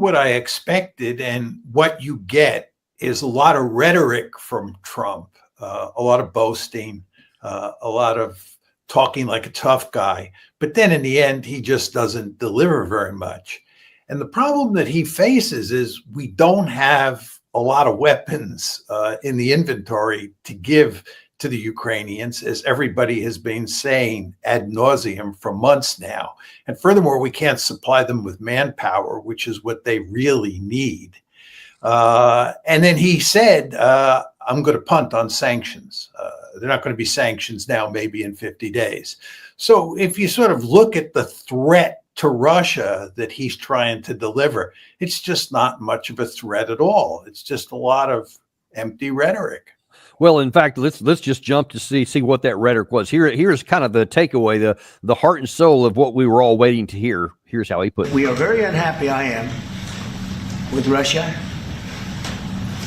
what I expected, and what you get is a lot of rhetoric from Trump, a lot of boasting, a lot of talking like a tough guy. But then in the end, he just doesn't deliver very much. And the problem that he faces is we don't have a lot of weapons in the inventory to give to the Ukrainians, as everybody has been saying ad nauseum for months now. And furthermore, we can't supply them with manpower, which is what they really need. And then he said, I'm going to punt on sanctions. They're not going to be sanctions now, maybe in 50 days. So if you sort of look at the threat to Russia that he's trying to deliver, it's just not much of a threat at all. It's just a lot of empty rhetoric. Well, in fact, let's just jump to see what that rhetoric was. Here's kind of the takeaway, the heart and soul of what we were all waiting to hear. Here's how he put it. We are very unhappy, I am, with Russia,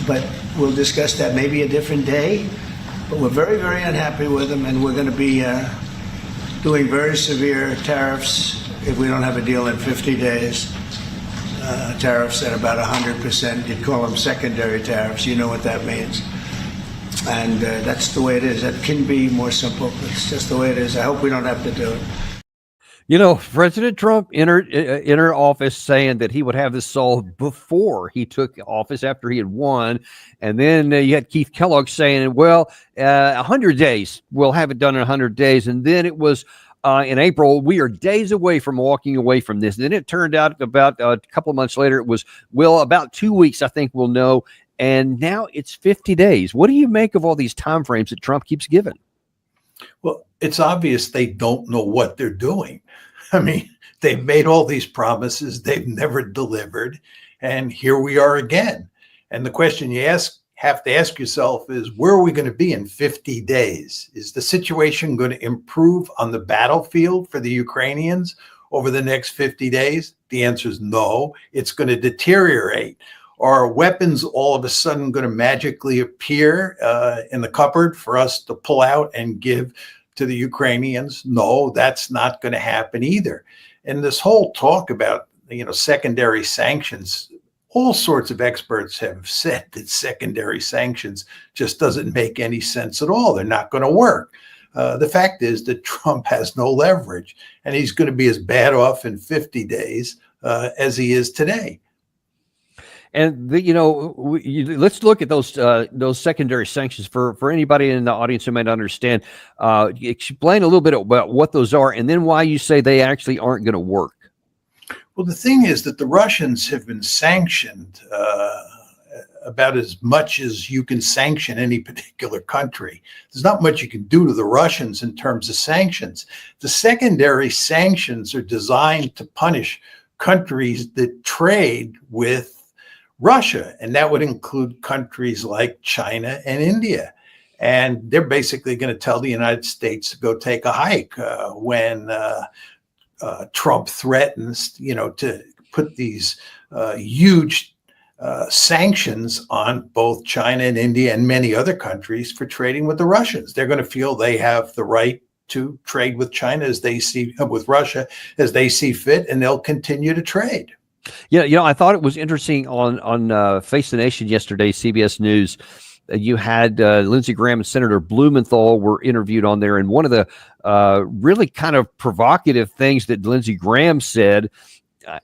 but we'll discuss that maybe a different day. But we're very, very unhappy with them, and we're going to be doing very severe tariffs if we don't have a deal in 50 days. Tariffs at about 100%. You'd call them secondary tariffs. You know what that means. And that's the way it is. It can be more simple. It's just the way it is. I hope we don't have to do it. You know, President Trump entered office saying that he would have this solved before he took office, after he had won. And then you had Keith Kellogg saying, well, 100 days, we'll have it done in 100 days. And then it was in April, we are days away from walking away from this. And then it turned out about a couple of months later, it was, well, about 2 weeks, I think we'll know. And now it's 50 days. What do you make of all these timeframes that Trump keeps giving? Well, it's obvious they don't know what they're doing. I mean, they've made all these promises, they've never delivered, and here we are again. And the question you have to ask yourself is, where are we going to be in 50 days? Is the situation going to improve on the battlefield for the Ukrainians over the next 50 days? The answer is no, it's going to deteriorate. Are weapons all of a sudden going to magically appear in the cupboard for us to pull out and give to the Ukrainians? No, that's not going to happen either. And this whole talk about, secondary sanctions, all sorts of experts have said that secondary sanctions just doesn't make any sense at all. They're not going to work. The fact is that Trump has no leverage, and he's going to be as bad off in 50 days as he is today. And let's look at those secondary sanctions for anybody in the audience who might understand. Explain a little bit about what those are, and then why you say they actually aren't going to work. Well, the thing is that the Russians have been sanctioned about as much as you can sanction any particular country. There's not much you can do to the Russians in terms of sanctions. The secondary sanctions are designed to punish countries that trade with Russia, and that would include countries like China and India. And they're basically going to tell the United States to go take a hike when Trump threatens, to put these huge sanctions on both China and India and many other countries for trading with the Russians. They're going to feel they have the right to trade with China as they see, with Russia as they see fit, and they'll continue to trade. Yeah, I thought it was interesting on Face the Nation yesterday, CBS News. You had Lindsey Graham and Senator Blumenthal were interviewed on there, and one of the really kind of provocative things that Lindsey Graham said,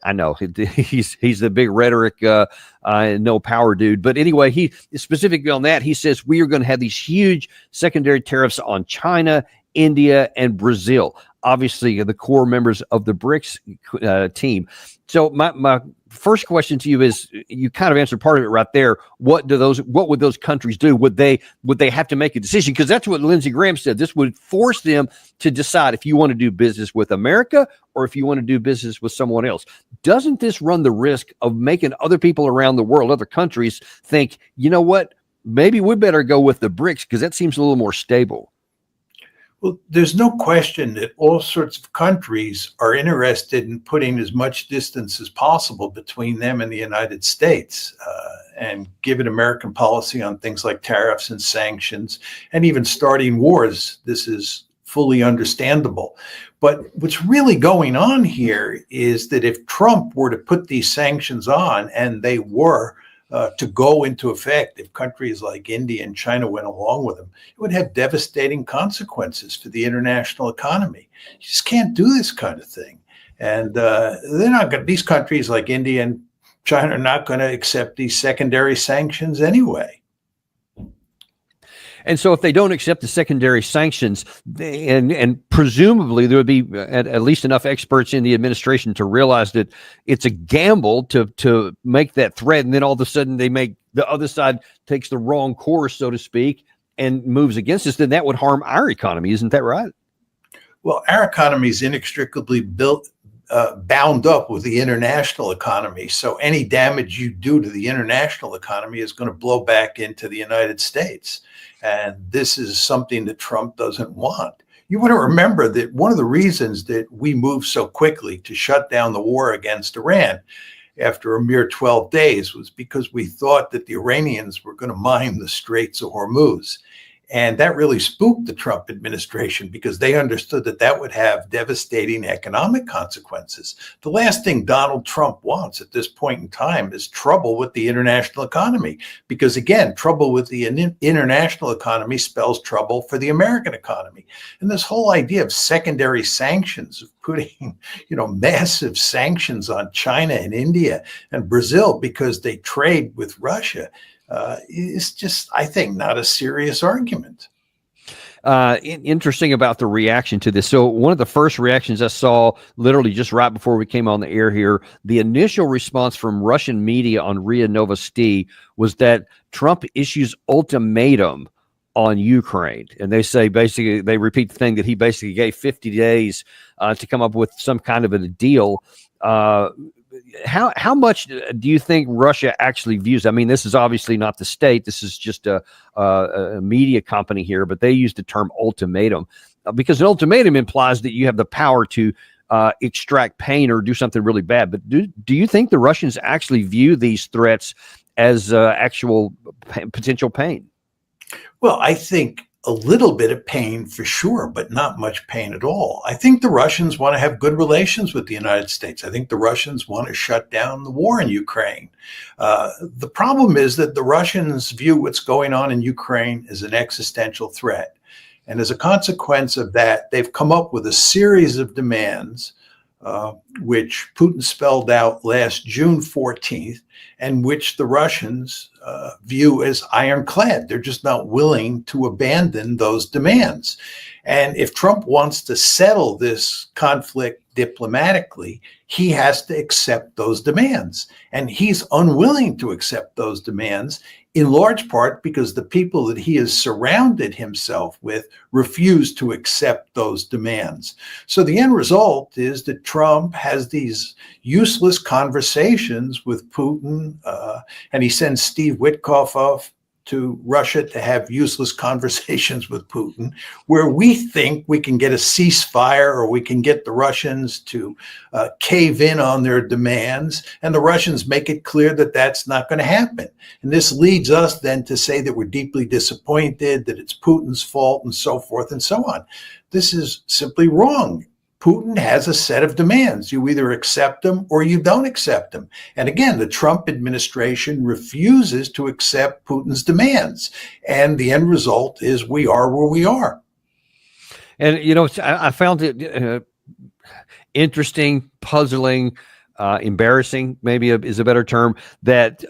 I know he's the big rhetoric, no power dude, but anyway, he specifically on that, he says we are going to have these huge secondary tariffs on China, India, and Brazil. Obviously, the core members of the BRICS team. So my first question to you is, you kind of answered part of it right there. What would those countries do? Would they have to make a decision? Because that's what Lindsey Graham said. This would force them to decide if you want to do business with America or if you want to do business with someone else. Doesn't this run the risk of making other people around the world, other countries, think, you know what, maybe we better go with the BRICS because that seems a little more stable? Well, there's no question that all sorts of countries are interested in putting as much distance as possible between them and the United States. And given American policy on things like tariffs and sanctions, and even starting wars, this is fully understandable. But what's really going on here is that if Trump were to put these sanctions on, and they were to go into effect, if countries like India and China went along with them, it would have devastating consequences for the international economy. You just can't do this kind of thing. And they're not going. These countries like India and China are not going to accept these secondary sanctions anyway. And so if they don't accept the secondary sanctions, and presumably there would be at least enough experts in the administration to realize that it's a gamble to make that threat, and then all of a sudden the other side takes the wrong course, so to speak, and moves against us, then that would harm our economy. Isn't that right? Well, our economy is inextricably bound up with the international economy. So any damage you do to the international economy is going to blow back into the United States. And this is something that Trump doesn't want. You want to remember that one of the reasons that we moved so quickly to shut down the war against Iran after a mere 12 days was because we thought that the Iranians were going to mine the Straits of Hormuz. And that really spooked the Trump administration because they understood that that would have devastating economic consequences. The last thing Donald Trump wants at this point in time is trouble with the international economy, because again, trouble with the international economy spells trouble for the American economy. And this whole idea of secondary sanctions, of putting, massive sanctions on China and India and Brazil because they trade with Russia, is just, I think, not a serious argument. Interesting about the reaction to this. So one of the first reactions I saw literally just right before we came on the air here, the initial response from Russian media on RIA Novosti was that Trump issues ultimatum on Ukraine. And they say, basically, they repeat the thing that he basically gave 50 days to come up with some kind of a deal. How much do you think Russia actually views? I mean, this is obviously not the state. This is just a media company here, but they use the term ultimatum because an ultimatum implies that you have the power to extract pain or do something really bad. But do you think the Russians actually view these threats as actual potential pain? Well, I think a little bit of pain for sure, but not much pain at all. I think the Russians want to have good relations with the United States. I think the Russians want to shut down the war in Ukraine. The problem is that the Russians view what's going on in Ukraine as an existential threat. And as a consequence of that, they've come up with a series of demands, which Putin spelled out last June 14th, and which the Russians view as ironclad. They're just not willing to abandon those demands. And if Trump wants to settle this conflict diplomatically, he has to accept those demands. And he's unwilling to accept those demands, in large part because the people that he has surrounded himself with refuse to accept those demands. So the end result is that Trump has these useless conversations with Putin, and he sends Steve Witkoff off to Russia to have useless conversations with Putin, where we think we can get a ceasefire or we can get the Russians to cave in on their demands. And the Russians make it clear that that's not going to happen. And this leads us then to say that we're deeply disappointed, that it's Putin's fault, and so forth and so on. This is simply wrong. Putin has a set of demands. You either accept them or you don't accept them. And again, the Trump administration refuses to accept Putin's demands. And the end result is we are where we are. And, I found it interesting, puzzling, embarrassing, maybe is a better term, that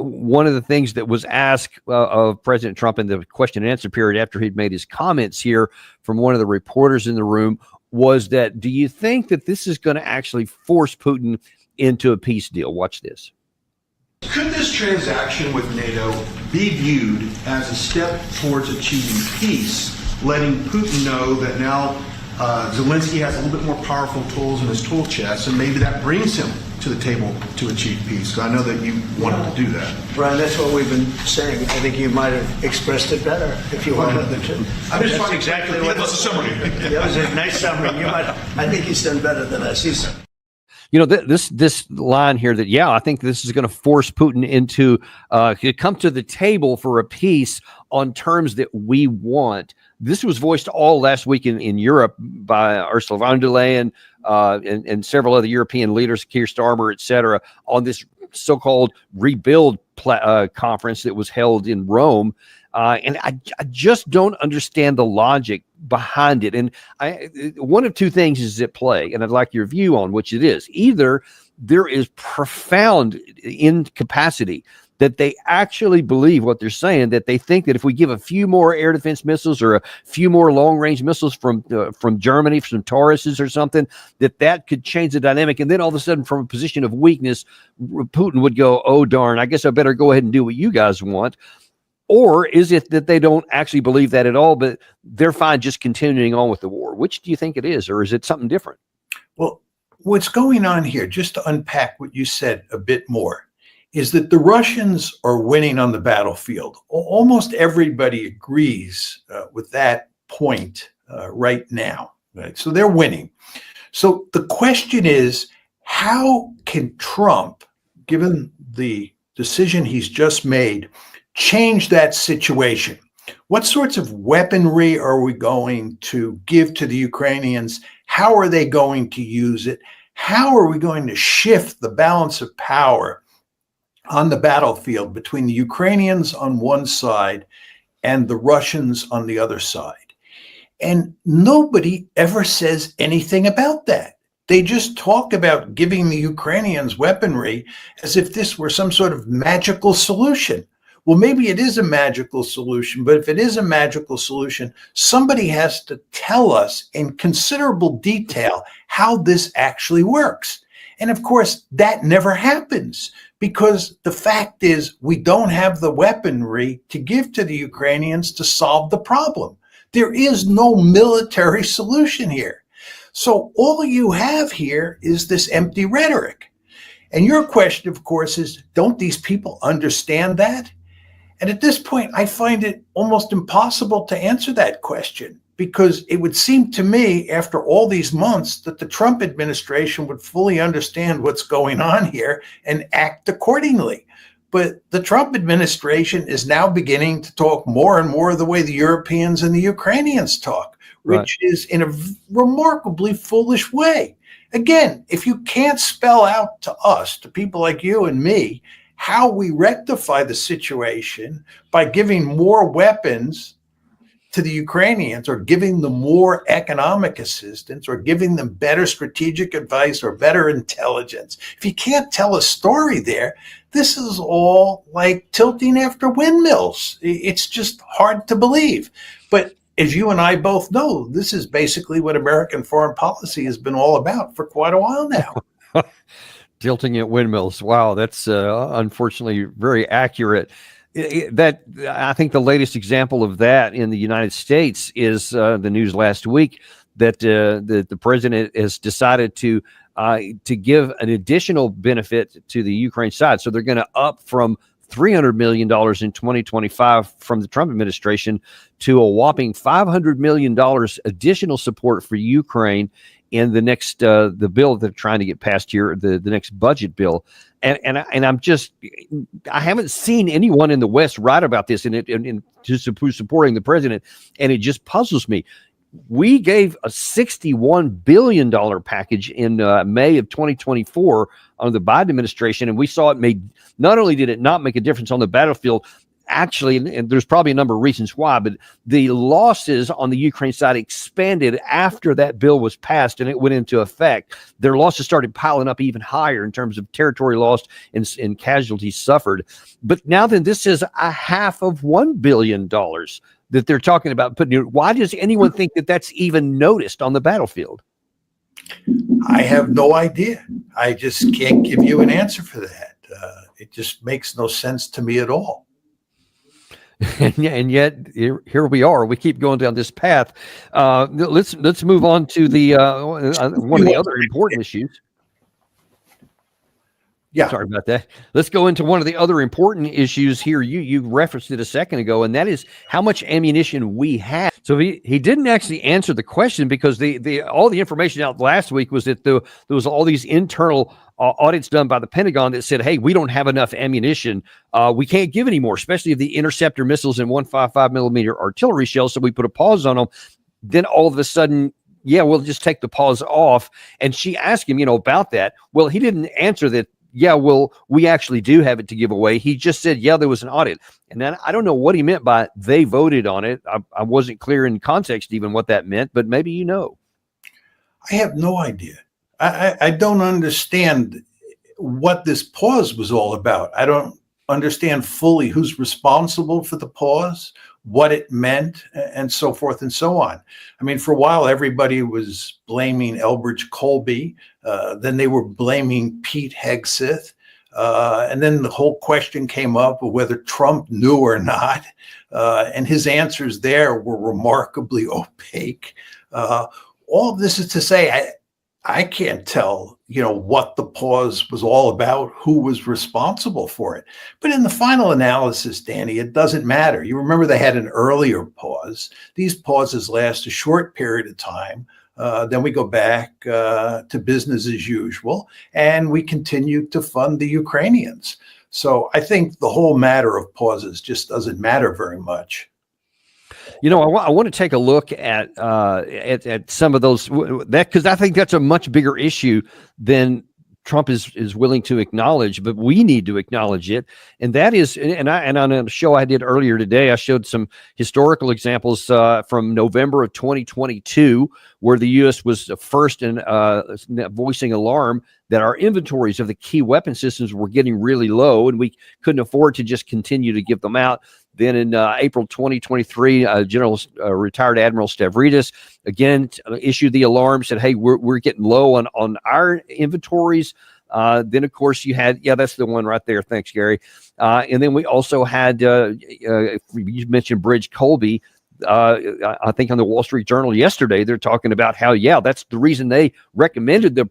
one of the things that was asked of President Trump in the question and answer period after he'd made his comments here from one of the reporters in the room was that, do you think that this is going to actually force Putin into a peace deal? Watch this. Could this transaction with NATO be viewed as a step towards achieving peace, letting Putin know that now Zelensky has a little bit more powerful tools in his tool chest, and maybe that brings him to the table to achieve peace? So I know that you wanted to do that. Brian, that's what we've been saying. I think you might have expressed it better if you wanted to. I'm just trying exactly what was a summary. That was a nice summary. I think he's done better than us. This line here that, I think this is going to force Putin into come to the table for a peace on terms that we want. This was voiced all last week in Europe by Ursula von der Leyen and several other European leaders, Keir Starmer, et cetera, on this so-called rebuild conference that was held in Rome. And I just don't understand the logic behind it. And one of two things is at play, and I'd like your view on which it is. Either there is profound incapacity that they actually believe what they're saying, that they think that if we give a few more air defense missiles or a few more long-range missiles from Germany, from Tauruses or something, that could change the dynamic. And then all of a sudden, from a position of weakness, Putin would go, oh, darn, I guess I better go ahead and do what you guys want. Or is it that they don't actually believe that at all, but they're fine just continuing on with the war? Which do you think it is, or is it something different? Well, what's going on here, just to unpack what you said a bit more, is that the Russians are winning on the battlefield. Almost everybody agrees with that point right now. Right? So they're winning. So the question is, how can Trump, given the decision he's just made, change that situation? What sorts of weaponry are we going to give to the Ukrainians? How are they going to use it? How are we going to shift the balance of power on the battlefield between the Ukrainians on one side and the Russians on the other side? And nobody ever says anything about that. They just talk about giving the Ukrainians weaponry as if this were some sort of magical solution. Well, maybe it is a magical solution, but if it is a magical solution, somebody has to tell us in considerable detail how this actually works. And of course, that never happens, because the fact is we don't have the weaponry to give to the Ukrainians to solve the problem. There is no military solution here. So all you have here is this empty rhetoric. And your question, of course, is, don't these people understand that? And at this point, I find it almost impossible to answer that question, because it would seem to me, after all these months, that the Trump administration would fully understand what's going on here and act accordingly. But the Trump administration is now beginning to talk more and more the way the Europeans and the Ukrainians talk, which is in a remarkably foolish way. Again, if you can't spell out to us, to people like you and me, how we rectify the situation by giving more weapons to the Ukrainians, or giving them more economic assistance, or giving them better strategic advice or better intelligence, if you can't tell a story there, this is all like tilting after windmills. It's just hard to believe. But as you and I both know, this is basically what American foreign policy has been all about for quite a while now. Tilting at windmills. Wow, that's unfortunately very accurate. That, I think the latest example of that in the United States is the news last week that the president has decided to give an additional benefit to the Ukraine side. So they're going to up from $300 million in 2025 from the Trump administration to a whopping $500 million additional support for Ukraine in the next the bill that they're trying to get passed here, the next budget bill. And I'm just, I haven't seen anyone in the West write about this and supporting the president, and it just puzzles me. We gave a $61 billion package in May of 2024 under the Biden administration, and we saw it made, not only did it not make a difference on the battlefield, actually, and there's probably a number of reasons why, but the losses on the Ukraine side expanded after that bill was passed and it went into effect. Their losses started piling up even higher in terms of territory lost and casualties suffered. But now then, this is $500 million that they're talking about putting. Why does anyone think that that's even noticed on the battlefield? I have no idea. I just can't give you an answer for that. It just makes no sense to me at all. And yet here we are. We keep going down this path. Let's move on to the one of the other important issues. Yeah, sorry about that. Let's go into one of the other important issues here. You referenced it a second ago, and that is how much ammunition we have. So he didn't actually answer the question, because the all the information out last week was that there was all these internal audits done by the Pentagon that said, hey, we don't have enough ammunition. We can't give any more, especially of the interceptor missiles and 155 millimeter artillery shells. So we put a pause on them. Then all of a sudden, yeah, we'll just take the pause off. And she asked him, about that. Well, he didn't answer that. Yeah, well, we actually do have it to give away. He just said, yeah, there was an audit. And then I don't know what he meant by they voted on it. I wasn't clear in context even what that meant, but maybe you know. I have no idea. I don't understand what this pause was all about. I don't understand fully who's responsible for the pause, what it meant, and so forth and so on. I mean, for a while, everybody was blaming Elbridge Colby. Then they were blaming Pete Hegseth. And then the whole question came up of whether Trump knew or not. And his answers there were remarkably opaque. All of this is to say, I can't tell, what the pause was all about, who was responsible for it. But in the final analysis, Danny, it doesn't matter. You remember they had an earlier pause. These pauses last a short period of time. Then we go back to business as usual, and we continue to fund the Ukrainians. So I think the whole matter of pauses just doesn't matter very much. I want to take a look at some of those because I think that's a much bigger issue than Trump is willing to acknowledge, but we need to acknowledge it. And that is, and on a show I did earlier today, I showed some historical examples from November of 2022, where the U.S. was first in voicing alarm that our inventories of the key weapon systems were getting really low, and we couldn't afford to just continue to give them out. Then in April 2023, retired Admiral Stavridis again issued the alarm, said, hey, we're getting low on our inventories. Then, of course, you had, that's the one right there. Thanks, Gary. And then we also had, you mentioned Bridge Colby. I think on the Wall Street Journal yesterday, they're talking about how, that's the reason they recommended the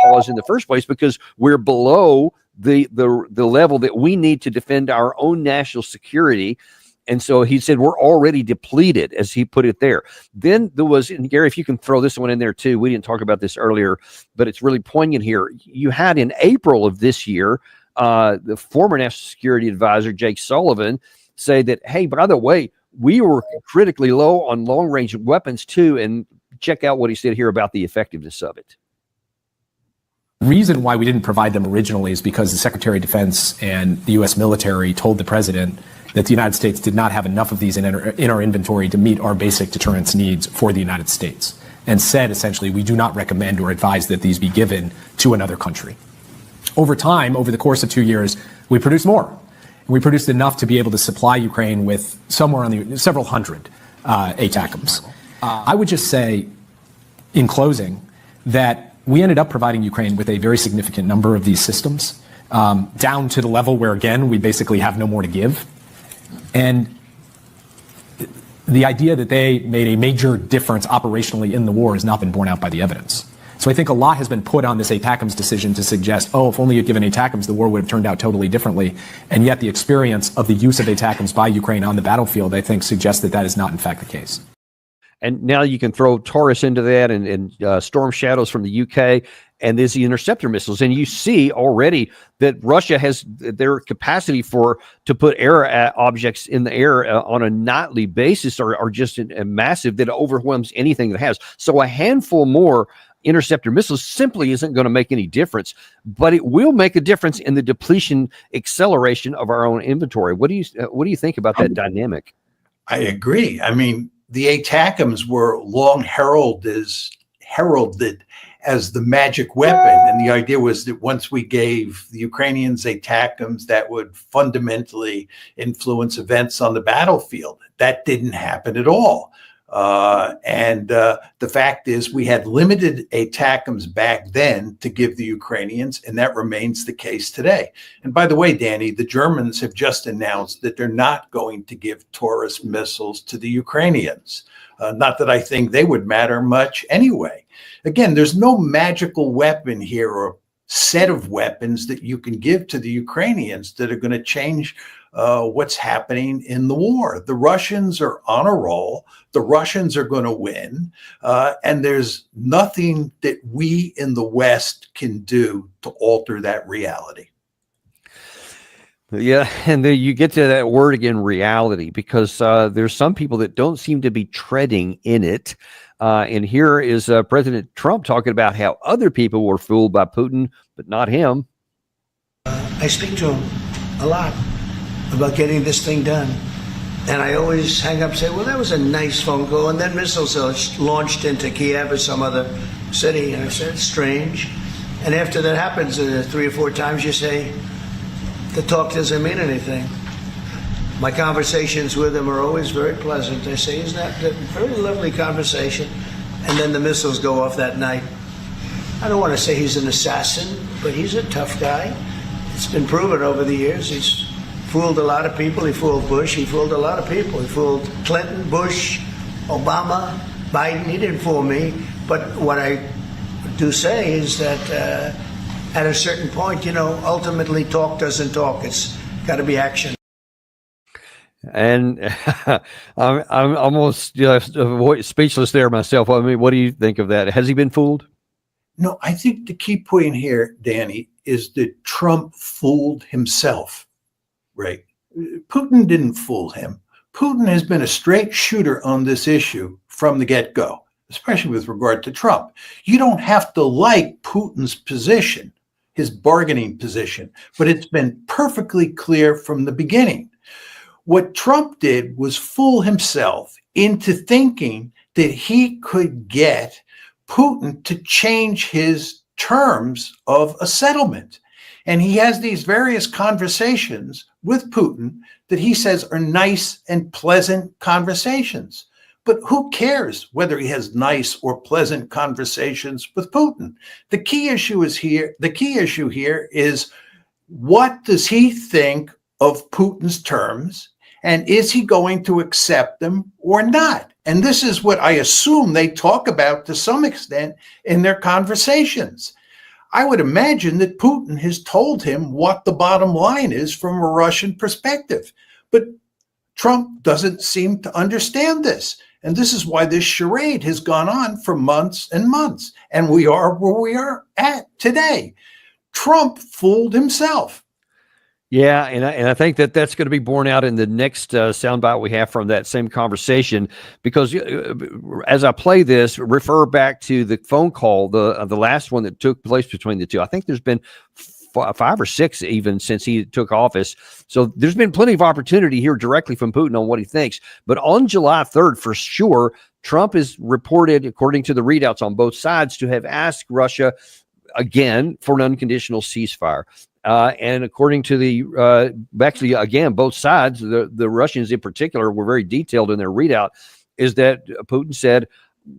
pause in the first place, because we're below the level that we need to defend our own national security. And so he said, we're already depleted, as he put it there. Then there was, and Gary, if you can throw this one in there too, we didn't talk about this earlier, but it's really poignant here. You had in April of this year, the former National Security Advisor, Jake Sullivan, say that, hey, by the way, we were critically low on long-range weapons too. And check out what he said here about the effectiveness of it. Reason why we didn't provide them originally is because the Secretary of Defense and the U.S. military told the president that the United States did not have enough of these in our inventory to meet our basic deterrence needs for the United States, and said essentially we do not recommend or advise that these be given to another country. Over time, over the course of 2 years, we produced more. And we produced enough to be able to supply Ukraine with somewhere on the several hundred ATACMS. I would just say, in closing, that we ended up providing Ukraine with a very significant number of these systems, down to the level where, again, we basically have no more to give. And the idea that they made a major difference operationally in the war has not been borne out by the evidence. So I think a lot has been put on this ATACMS decision to suggest, if only you'd given ATACMS, the war would have turned out totally differently. And yet the experience of the use of ATACMS by Ukraine on the battlefield, I think, suggests that that is not in fact the case. And now you can throw Taurus into that and Storm Shadows from the UK, and there's the interceptor missiles. And you see already that Russia has their capacity to put air objects in the air on a nightly basis are just massive, that overwhelms anything that has. So a handful more interceptor missiles simply isn't going to make any difference, but it will make a difference in the depletion acceleration of our own inventory. What do you think about that dynamic? I agree. I mean, the ATACMS were long heralded as the magic weapon. And the idea was that once we gave the Ukrainians ATACMS, that would fundamentally influence events on the battlefield. That didn't happen at all. The fact is we had limited ATACMS back then to give the Ukrainians, and that remains the case today. And by the way, Danny, the Germans have just announced that they're not going to give Taurus missiles to the Ukrainians. Not that I think they would matter much anyway. Again, there's no magical weapon here or set of weapons that you can give to the Ukrainians that are going to change what's happening in the war. The Russians are on a roll. The Russians are going to win. And there's nothing that we in the West can do to alter that reality. Yeah, and then you get to that word again, reality, because there's some people that don't seem to be treading in it. And here is President Trump talking about how other people were fooled by Putin, but not him. I speak to him a lot about getting this thing done. And I always hang up and say, well, that was a nice phone call. And then missiles are launched into Kiev or some other city. And I said, it's strange. And after that happens 3 or 4 times, you say, the talk doesn't mean anything. My conversations with him are always very pleasant. I say, isn't that a very lovely conversation? And then the missiles go off that night. I don't want to say he's an assassin, but he's a tough guy. It's been proven over the years. He's fooled a lot of people. He fooled Bush. He fooled a lot of people. He fooled Clinton, Bush, Obama, Biden. He didn't fool me. But what I do say is that at a certain point, ultimately talk doesn't talk. It's got to be action. And I'm almost speechless there myself. I mean, what do you think of that? Has he been fooled? No, I think the key point here, Danny, is that Trump fooled himself, right? Putin didn't fool him. Putin has been a straight shooter on this issue from the get-go, especially with regard to Trump. You don't have to like Putin's position, his bargaining position, but it's been perfectly clear from the beginning. What Trump did was fool himself into thinking that he could get Putin to change his terms of a settlement. And he has these various conversations with Putin that he says are nice and pleasant conversations. But who cares whether he has nice or pleasant conversations with Putin? The key issue here is what does he think of Putin's terms, and is he going to accept them or not? And this is what I assume they talk about to some extent in their conversations. I would imagine that Putin has told him what the bottom line is from a Russian perspective. But Trump doesn't seem to understand this. And this is why this charade has gone on for months and months. And we are where we are at today. Trump fooled himself. Yeah, and I think that's going to be borne out in the next soundbite we have from that same conversation, because as I play this, refer back to the phone call, the last one that took place between the two. I think there's been 5 or 6 even since he took office. So there's been plenty of opportunity here directly from Putin on what he thinks. But on July 3rd, for sure, Trump is reported, according to the readouts on both sides, to have asked Russia again for an unconditional ceasefire. And according to the, actually, again, both sides, the Russians in particular were very detailed in their readout, is that Putin said,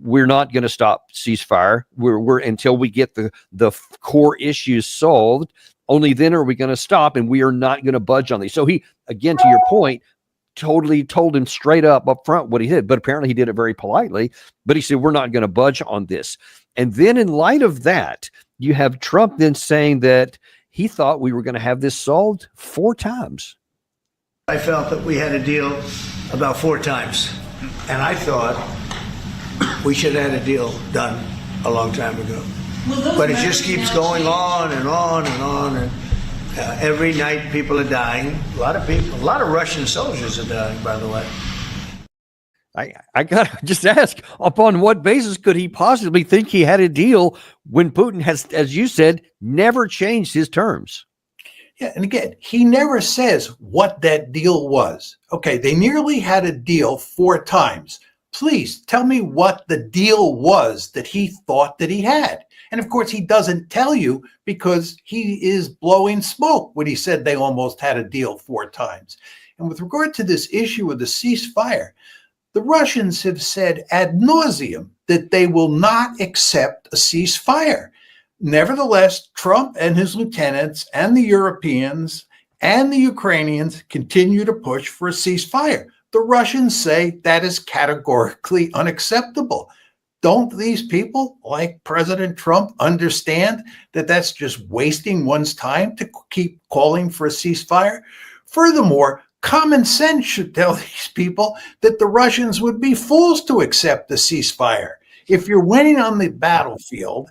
we're not going to stop ceasefire. We're until we get the core issues solved. Only then are we going to stop, and we are not going to budge on these. So he, again, to your point, totally told him straight up front what he did, but apparently he did it very politely. But he said, we're not going to budge on this. And then in light of that, you have Trump then saying that he thought we were going to have this solved 4 times. I felt that we had a deal about 4 times. And I thought we should have had a deal done a long time ago. But it just keeps going on and on and on. And every night people are dying. A lot of Russian soldiers are dying, by the way. I got to just ask, upon what basis could he possibly think he had a deal when Putin has, as you said, never changed his terms? Yeah, and again, he never says what that deal was. Okay, they nearly had a deal 4 times. Please tell me what the deal was that he thought that he had. And of course, he doesn't tell you because he is blowing smoke when he said they almost had a deal 4 times. And with regard to this issue of the ceasefire, the Russians have said ad nauseum that they will not accept a ceasefire. Nevertheless, Trump and his lieutenants and the Europeans and the Ukrainians continue to push for a ceasefire. The Russians say that is categorically unacceptable. don't these people like President Trump understand that that's just wasting one's time to keep calling for a ceasefire? Furthermore, common sense should tell these people that the Russians would be fools to accept a ceasefire. If you're winning on the battlefield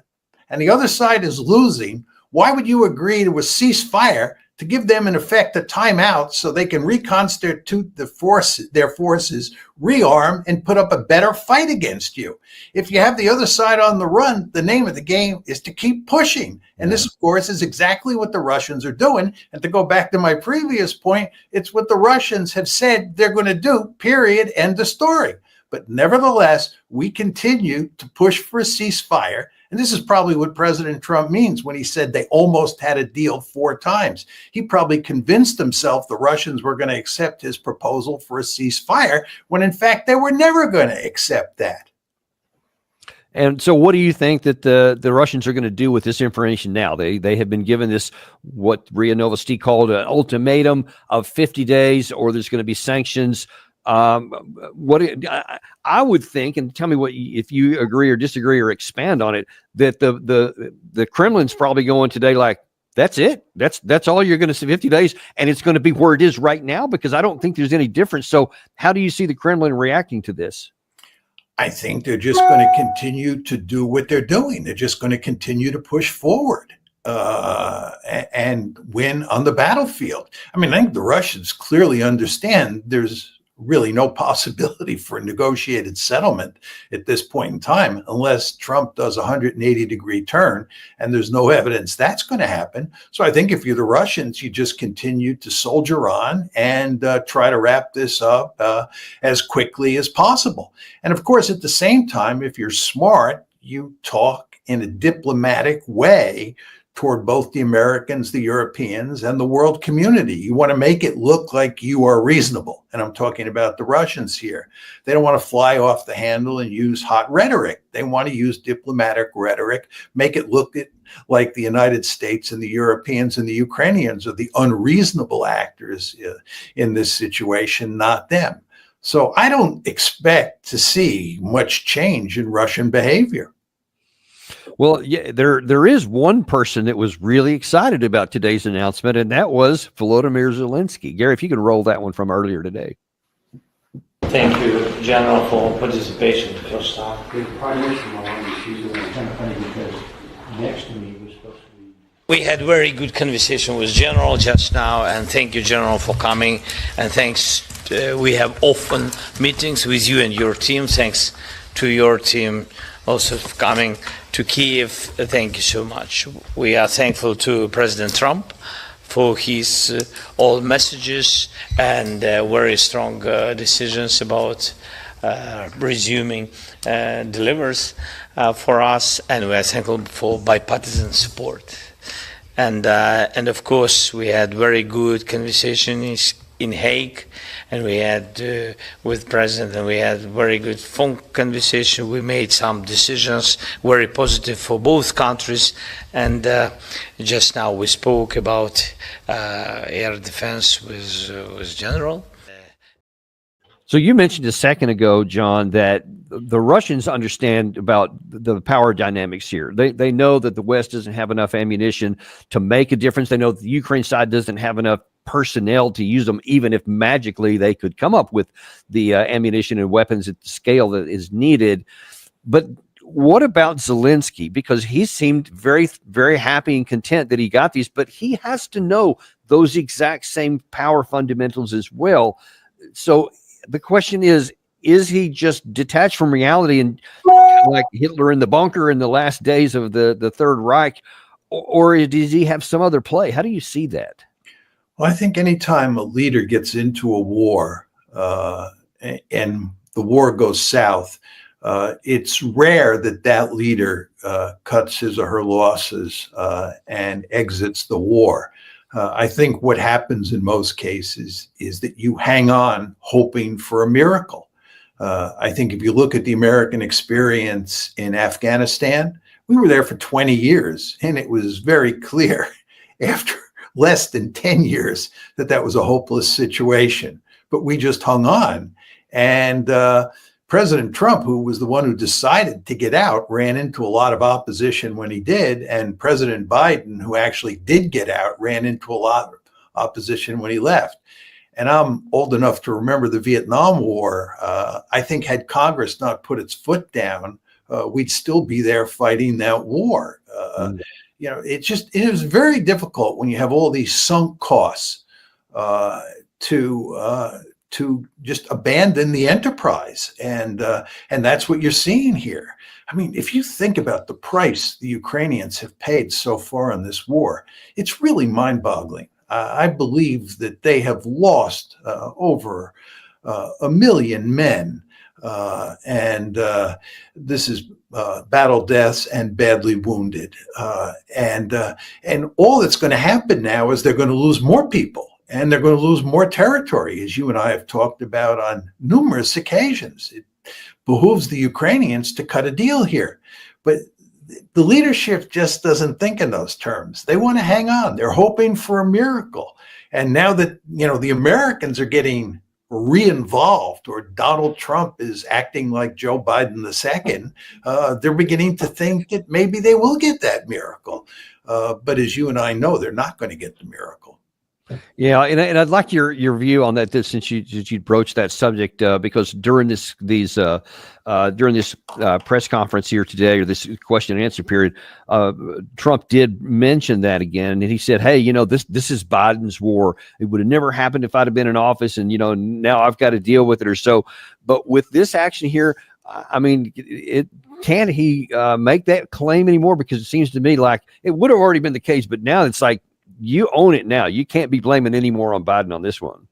and the other side is losing, why would you agree to a ceasefire to give them, in effect, a timeout so they can reconstitute their forces, rearm, and put up a better fight against you? If you have the other side on the run, the name of the game is to keep pushing. And this, of course, is exactly what the Russians are doing. And to go back to my previous point, it's what the Russians have said they're going to do, period, end of story. But nevertheless, we continue to push for a ceasefire. And this is probably what President Trump means when he said they almost had a deal 4 times. He probably convinced himself the Russians were going to accept his proposal for a ceasefire, when in fact they were never going to accept that. And so what do you think that the Russians are going to do with this information now? They have been given this, what Ria Novosti called an ultimatum of 50 days, or there's going to be sanctions. What I would think, and tell me what if you agree or disagree or expand on it, that the Kremlin's probably going today like, that's it. That's all you're going to see, 50 days, and it's going to be where it is right now, because I don't think there's any difference. So how do you see the Kremlin reacting to this? I think they're just going to continue to do what they're doing. They're just going to continue to push forward and win on the battlefield. I mean, I think the Russians clearly understand there's really no possibility for a negotiated settlement at this point in time, unless Trump does a 180-degree turn, and there's no evidence that's going to happen. So I think if you're the Russians, you just continue to soldier on and try to wrap this up as quickly as possible. And of course, at the same time, if you're smart, you talk in a diplomatic way toward both the Americans, the Europeans, and the world community. You want to make it look like you are reasonable. And I'm talking about the Russians here. They don't want to fly off the handle and use hot rhetoric. They want to use diplomatic rhetoric, make it look like the United States and the Europeans and the Ukrainians are the unreasonable actors in this situation, not them. So I don't expect to see much change in Russian behavior. Well, yeah, there is one person that was really excited about today's announcement, and that was Volodymyr Zelensky. Gary, if you could roll that one from earlier today. Thank you, General, for participation the first time. We had very good conversation with General just now, and thank you, General, for coming. And thanks. We have often meetings with you and your team. Thanks to your team also for coming to Kiev. Thank you so much. We are thankful to President Trump for his all messages and very strong decisions about resuming delivers for us, and we are thankful for bipartisan support. And of course, we had very good conversations in Hague, and we had with President, and we had very good phone conversation. We made some decisions very positive for both countries, and just now we spoke about air defense with General. So you mentioned a second ago, John, that the Russians understand about the power dynamics here. They know that the West doesn't have enough ammunition to make a difference. They know that the Ukraine side doesn't have enough personnel to use them, even if magically they could come up with the ammunition and weapons at the scale that is needed. But what about Zelensky? Because he seemed very, very happy and content that he got these, but he has to know those exact same power fundamentals as well. So the question is he just detached from reality and like Hitler in the bunker in the last days of the Third Reich, or does he have some other play? How do you see that? Well, I think anytime a leader gets into a war and the war goes south, it's rare that that leader cuts his or her losses and exits the war. I think what happens in most cases is that you hang on hoping for a miracle. I think if you look at the American experience in Afghanistan, we were there for 20 years, and it was very clear after less than 10 years that was a hopeless situation. But we just hung on. And President Trump, who was the one who decided to get out, ran into a lot of opposition when he did. And President Biden, who actually did get out, ran into a lot of opposition when he left. And I'm old enough to remember the Vietnam War. I think had Congress not put its foot down, we'd still be there fighting that war. It is very difficult when you have all these sunk costs to just abandon the enterprise, and that's what you're seeing here. I mean, if you think about the price the Ukrainians have paid so far in this war, it's really mind-boggling. I believe that they have lost over 1 million men, and this is battle deaths and badly wounded. And all that's going to happen now is they're going to lose more people, and they're going to lose more territory, as you and I have talked about on numerous occasions. It behooves the Ukrainians to cut a deal here. But the leadership just doesn't think in those terms. They want to hang on. They're hoping for a miracle. And now that, the Americans are getting re-involved, or Donald Trump is acting like Joe Biden II, they're beginning to think that maybe they will get that miracle. But as you and I know, they're not going to get the miracle. Yeah, and I'd like your view on that, since you broached that subject, because during this press conference here today, or this question and answer period, Trump did mention that again, and he said, "Hey, this is Biden's war. It would have never happened if I'd have been in office, and now I've got to deal with it or so." But with this action here, I mean, can he make that claim anymore? Because it seems to me like it would have already been the case, but now it's like, you own it now. You can't be blaming any more on Biden on this one.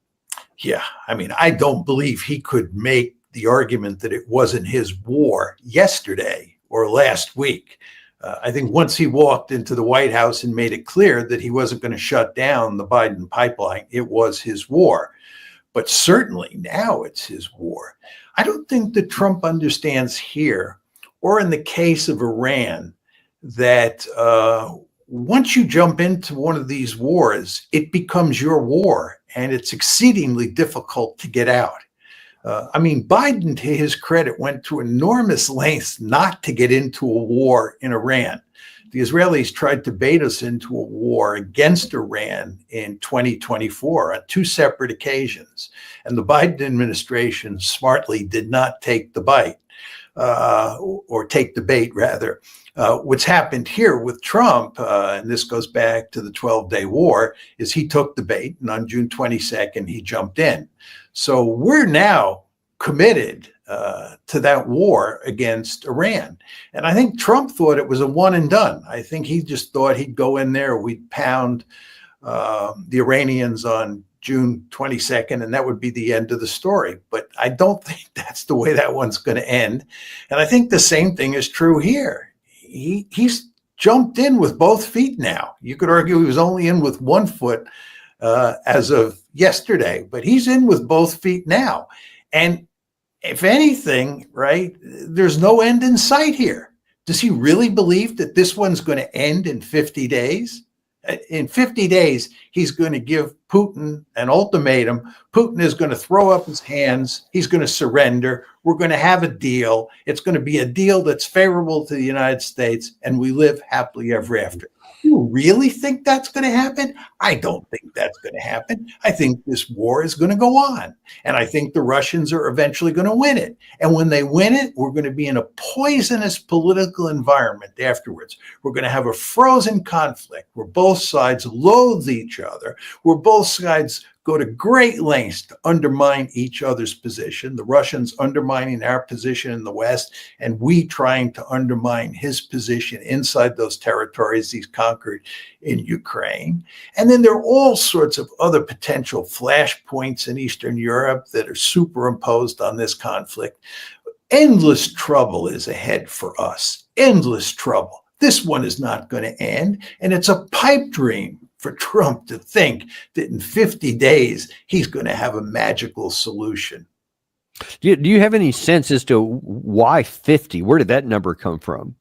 Yeah. I mean, I don't believe he could make the argument that it wasn't his war yesterday or last week. I think once he walked into the White House and made it clear that he wasn't going to shut down the Biden pipeline, it was his war. But certainly now it's his war. I don't think that Trump understands here, or in the case of Iran, that once you jump into one of these wars, it becomes your war, and it's exceedingly difficult to get out. I mean, Biden, to his credit, went to enormous lengths not to get into a war in Iran. The Israelis tried to bait us into a war against Iran in 2024 on 2 separate occasions. And the Biden administration smartly did not take the bite, or take the bait, rather. What's happened here with Trump, and this goes back to the 12-day war, is he took the bait, and on June 22nd, he jumped in. So we're now committed to that war against Iran. And I think Trump thought it was a one and done. I think he just thought he'd go in there, we'd pound the Iranians on June 22nd, and that would be the end of the story. But I don't think that's the way that one's going to end. And I think the same thing is true here. He's jumped in with both feet now. You could argue he was only in with one foot as of yesterday, but he's in with both feet now. And if anything, right, there's no end in sight here. Does he really believe that this one's going to end in 50 days? In 50 days, he's going to give Putin an ultimatum. Putin is going to throw up his hands. He's going to surrender. We're going to have a deal. It's going to be a deal that's favorable to the United States, and we live happily ever after. You really think that's going to happen? I don't think that's going to happen. I think this war is going to go on, and I think the Russians are eventually going to win it. And when they win it, we're going to be in a poisonous political environment afterwards. We're going to have a frozen conflict where both sides loathe each other, where both sides go to great lengths to undermine each other's position, the Russians undermining our position in the West, and we trying to undermine his position inside those territories he's conquered in Ukraine. And then there are all sorts of other potential flashpoints in Eastern Europe that are superimposed on this conflict. Endless trouble is ahead for us, endless trouble. This one is not going to end, and it's a pipe dream for Trump to think that in 50 days he's going to have a magical solution. Do you have any sense as to why 50? Where did that number come from?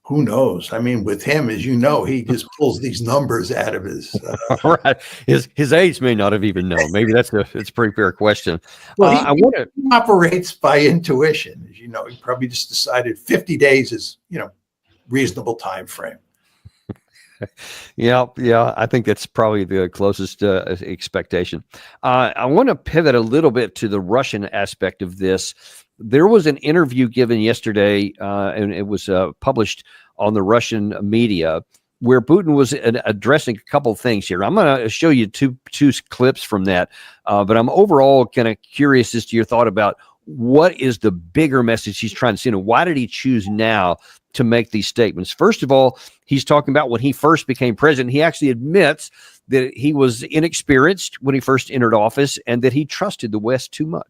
who knows? I mean, with him, as you know, he just pulls these numbers out of his. Right. His aides may not have even known. Maybe it's a pretty fair question. Well, I want to. he operates by intuition. As you know, he probably just decided 50 days is, reasonable time frame. Yeah, I think that's probably the closest expectation. I want to pivot a little bit to the Russian aspect of this. There was an interview given yesterday, and it was published on the Russian media, where Putin was addressing a couple of things here. I'm going to show you two clips from that, but I'm overall kind of curious as to your thought about what is the bigger message he's trying to send, and why did he choose now to make these statements? First of all, he's talking about when he first became president. He actually admits that he was inexperienced when he first entered office and that he trusted the West too much.